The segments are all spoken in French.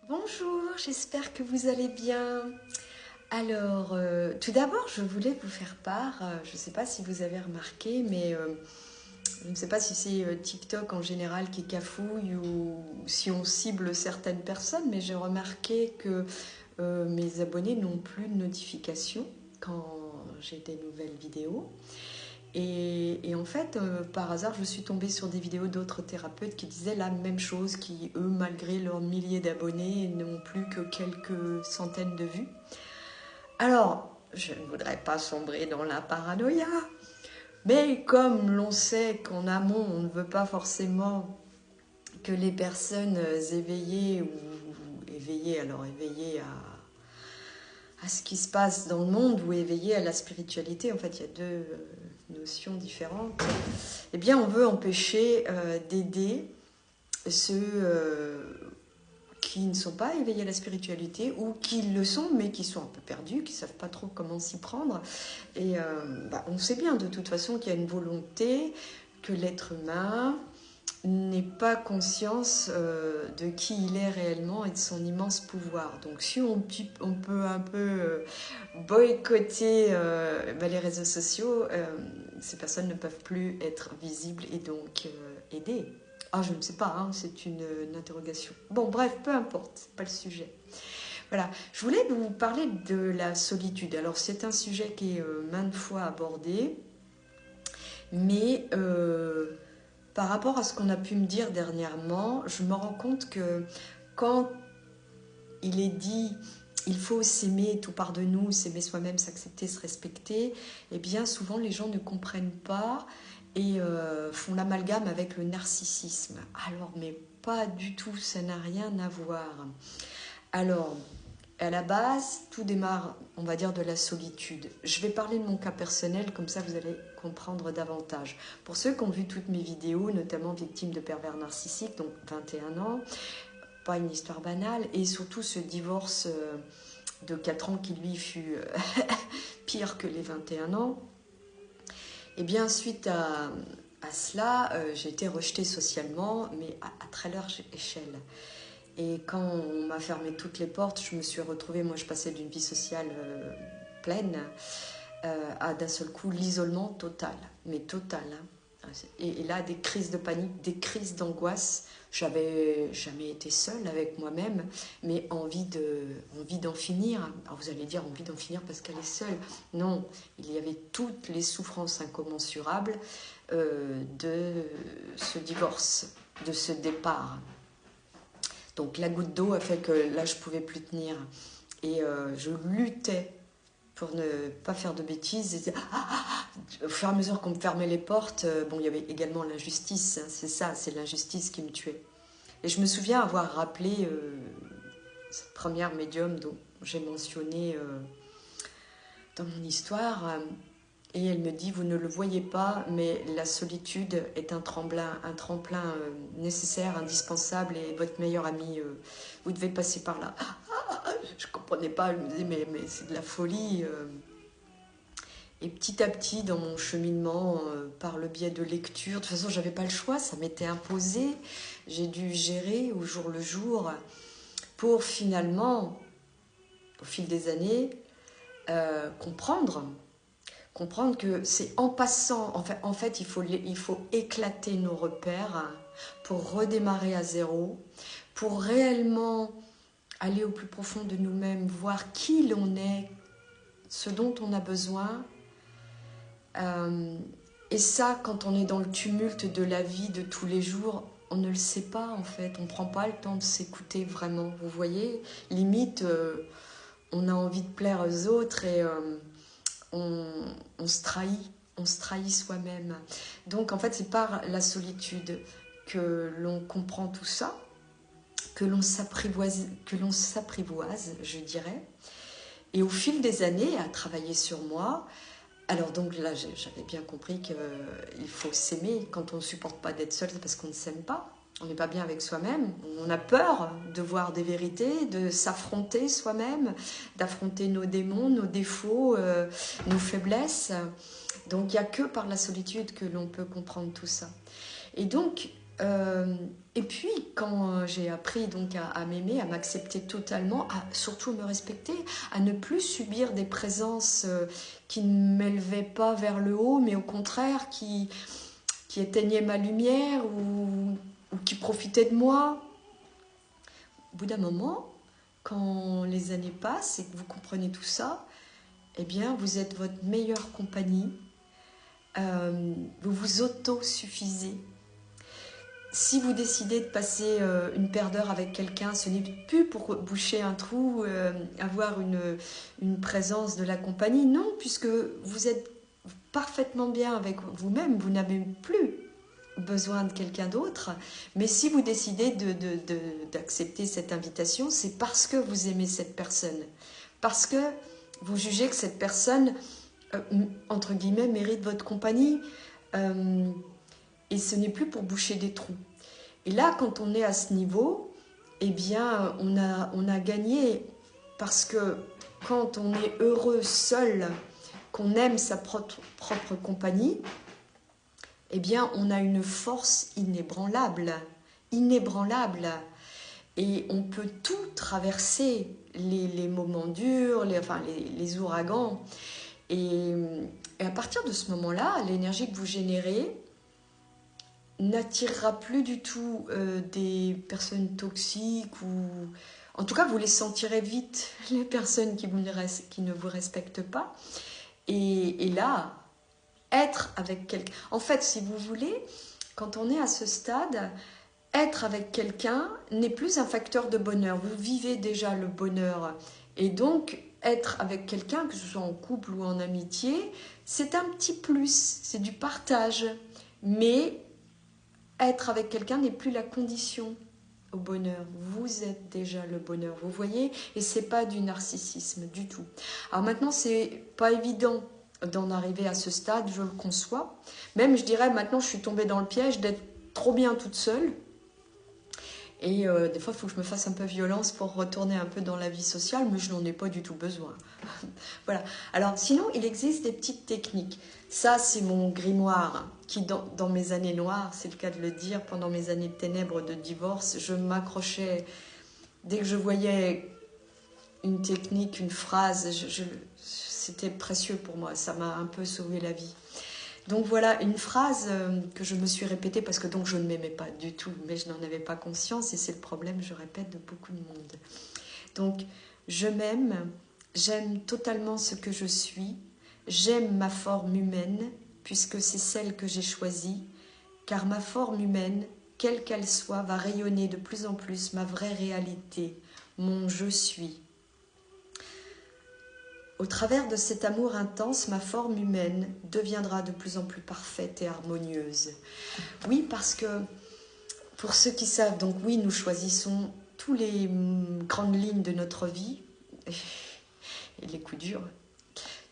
Bonjour, j'espère que vous allez bien. Alors, tout d'abord, je voulais vous faire part, je ne sais pas si vous avez remarqué, mais je ne sais pas si c'est TikTok en général qui cafouille ou si on cible certaines personnes, mais j'ai remarqué que mes abonnés n'ont plus de notifications quand j'ai des nouvelles vidéos. Et en fait, par hasard, je suis tombée sur des vidéos d'autres thérapeutes qui disaient la même chose, qui, eux, malgré leurs milliers d'abonnés, n'ont plus que quelques centaines de vues. Alors, je ne voudrais pas sombrer dans la paranoïa, mais comme l'on sait qu'en amont, on ne veut pas forcément que les personnes éveillées ou éveillées, alors éveillées à ce qui se passe dans le monde ou éveillées à la spiritualité, en fait, il y a deux notions différentes, eh bien, on veut empêcher d'aider ceux qui ne sont pas éveillés à la spiritualité ou qui le sont mais qui sont un peu perdus, qui ne savent pas trop comment s'y prendre. Et on sait bien de toute façon qu'il y a une volonté que l'être humain n'ait pas conscience de qui il est réellement et de son immense pouvoir. Donc si on peut un peu boycotter les réseaux sociaux, ces personnes ne peuvent plus être visibles et donc aider. Ah, je ne sais pas, hein, c'est une interrogation. Bon, bref, peu importe, c'est pas le sujet. Voilà, je voulais vous parler de la solitude. Alors, c'est un sujet qui est maintes fois abordé, mais par rapport à ce qu'on a pu me dire dernièrement, je me rends compte que quand il est dit il faut s'aimer tout par de nous, s'aimer soi-même, s'accepter, se respecter, eh bien souvent les gens ne comprennent pas et font l'amalgame avec le narcissisme. Alors mais pas du tout, ça n'a rien à voir. Alors à la base, tout démarre, on va dire, de la solitude. Je vais parler de mon cas personnel, comme ça vous allez comprendre davantage. Pour ceux qui ont vu toutes mes vidéos, notamment victimes de pervers narcissiques, donc 21 ans, pas une histoire banale, et surtout ce divorce de 4 ans qui lui fut pire que les 21 ans, et bien suite à cela, j'ai été rejetée socialement, mais à très large échelle. Et quand on m'a fermé toutes les portes, je me suis retrouvée, moi je passais d'une vie sociale pleine à d'un seul coup l'isolement total, mais total. Hein. Et là, des crises de panique, des crises d'angoisse. J'avais jamais été seule avec moi-même, mais envie d'en finir. Alors vous allez dire envie d'en finir parce qu'elle est seule. Non, il y avait toutes les souffrances incommensurables de ce divorce, de ce départ. Donc la goutte d'eau a fait que là, je ne pouvais plus tenir. Et je luttais pour ne pas faire de bêtises. Et au fur et à mesure qu'on me fermait les portes, bon, il y avait également l'injustice. Hein, c'est ça, c'est l'injustice qui me tuait. Et je me souviens avoir rappelé cette première médium dont j'ai mentionné dans mon histoire. Et elle me dit, vous ne le voyez pas, mais la solitude est un tremplin nécessaire, indispensable, et votre meilleur ami, vous devez passer par là. Je ne comprenais pas, je me disais, mais c'est de la folie. Et petit à petit, dans mon cheminement, par le biais de lecture, de toute façon, je n'avais pas le choix, ça m'était imposé. J'ai dû gérer au jour le jour pour finalement, au fil des années, comprendre que c'est en passant, en fait il faut éclater nos repères pour redémarrer à zéro, pour réellement aller au plus profond de nous-mêmes, voir qui l'on est, ce dont on a besoin. Et ça, quand on est dans le tumulte de la vie de tous les jours, on ne le sait pas en fait, on ne prend pas le temps de s'écouter vraiment, vous voyez, limite on a envie de plaire aux autres et on se trahit soi-même. Donc en fait c'est par la solitude que l'on comprend tout ça, que l'on s'apprivoise, je dirais. Et au fil des années, à travailler sur moi, alors donc là j'avais bien compris qu'il faut s'aimer. Quand on ne supporte pas d'être seul, c'est parce qu'on ne s'aime pas. On n'est pas bien avec soi-même, on a peur de voir des vérités, de s'affronter soi-même, d'affronter nos démons, nos défauts, nos faiblesses. Donc il n'y a que par la solitude que l'on peut comprendre tout ça. Et donc Et puis, quand j'ai appris donc à m'aimer, à m'accepter totalement, à surtout me respecter, à ne plus subir des présences qui ne m'élevaient pas vers le haut, mais au contraire qui éteignaient ma lumière ou qui profitaient de moi. Au bout d'un moment, quand les années passent et que vous comprenez tout ça, eh bien, vous êtes votre meilleure compagnie. Vous vous autosuffisez. Si vous décidez de passer une paire d'heures avec quelqu'un, ce n'est plus pour boucher un trou, avoir une présence de la compagnie. Non, puisque vous êtes parfaitement bien avec vous-même, vous n'avez plus besoin de quelqu'un d'autre. Mais si vous décidez d'accepter cette invitation, c'est parce que vous aimez cette personne. Parce que vous jugez que cette personne, entre guillemets, mérite votre compagnie. Et ce n'est plus pour boucher des trous. Et là, quand on est à ce niveau, eh bien, on a gagné. Parce que quand on est heureux seul, qu'on aime sa propre compagnie, eh bien, on a une force inébranlable. Inébranlable. Et on peut tout traverser, les moments durs, les ouragans. Et à partir de ce moment-là, l'énergie que vous générez n'attirera plus du tout des personnes toxiques ou... En tout cas, vous les sentirez vite, les personnes qui ne vous respectent pas. Et là, être avec quelqu'un... En fait, si vous voulez, quand on est à ce stade, être avec quelqu'un n'est plus un facteur de bonheur. Vous vivez déjà le bonheur. Et donc, être avec quelqu'un, que ce soit en couple ou en amitié, c'est un petit plus, c'est du partage. Mais être avec quelqu'un n'est plus la condition au bonheur. Vous êtes déjà le bonheur, vous voyez. Et c'est pas du narcissisme du tout. Alors maintenant, c'est pas évident d'en arriver à ce stade, je le conçois. Même, je dirais, maintenant, je suis tombée dans le piège d'être trop bien toute seule. Et des fois, il faut que je me fasse un peu violence pour retourner un peu dans la vie sociale, mais je n'en ai pas du tout besoin. Voilà. Alors, sinon, il existe des petites techniques. Ça, c'est mon grimoire qui, dans mes années noires, c'est le cas de le dire, pendant mes années de ténèbres de divorce, je m'accrochais, dès que je voyais une technique, une phrase, c'était précieux pour moi. Ça m'a un peu sauvé la vie. Donc voilà, une phrase que je me suis répétée parce que donc je ne m'aimais pas du tout, mais je n'en avais pas conscience et c'est le problème, je répète, de beaucoup de monde. Donc, je m'aime, j'aime totalement ce que je suis, j'aime ma forme humaine puisque c'est celle que j'ai choisie, car ma forme humaine, quelle qu'elle soit, va rayonner de plus en plus ma vraie réalité, mon je suis. Au travers de cet amour intense, ma forme humaine deviendra de plus en plus parfaite et harmonieuse. Oui, parce que, pour ceux qui savent, donc oui, nous choisissons toutes les grandes lignes de notre vie, et les coups durs,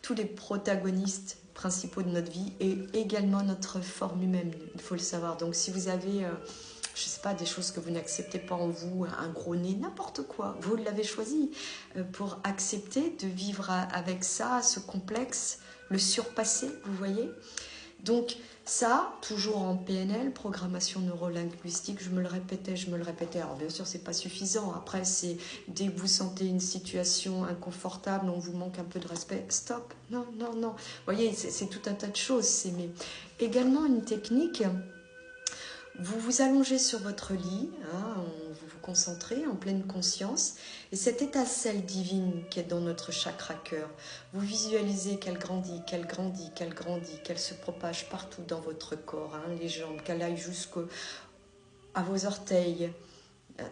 tous les protagonistes principaux de notre vie, et également notre forme humaine, il faut le savoir. Donc si vous avez... je ne sais pas, des choses que vous n'acceptez pas en vous, un gros nez, n'importe quoi. Vous l'avez choisi pour accepter de vivre avec ça, ce complexe, le surpasser, vous voyez. Donc ça, toujours en PNL, programmation neurolinguistique, je me le répétais. Alors bien sûr, c'est pas suffisant. Après, c'est dès que vous sentez une situation inconfortable, on vous manque un peu de respect, stop, non, non, non. Vous voyez, c'est tout un tas de choses. Mais également une technique... Vous vous allongez sur votre lit, hein, vous vous concentrez en pleine conscience, et cette étincelle divine qui est dans notre chakra cœur, vous visualisez qu'elle grandit, qu'elle grandit, qu'elle grandit, qu'elle se propage partout dans votre corps, hein, les jambes, qu'elle aille jusqu'à vos orteils,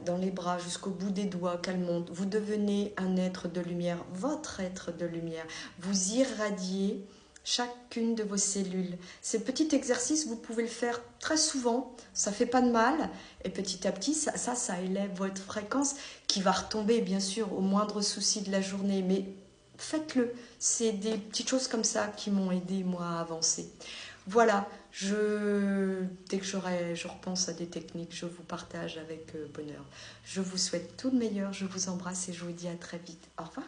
dans les bras, jusqu'au bout des doigts, qu'elle monte. Vous devenez un être de lumière, votre être de lumière. Vous irradiez chacune de vos cellules. Ces petits exercices, vous pouvez le faire très souvent, ça ne fait pas de mal, et petit à petit, ça élève votre fréquence, qui va retomber, bien sûr, au moindre souci de la journée, mais faites-le. C'est des petites choses comme ça qui m'ont aidé, moi, à avancer. Voilà, dès que je repense à des techniques, je vous partage avec bonheur. Je vous souhaite tout le meilleur, je vous embrasse et je vous dis à très vite. Au revoir.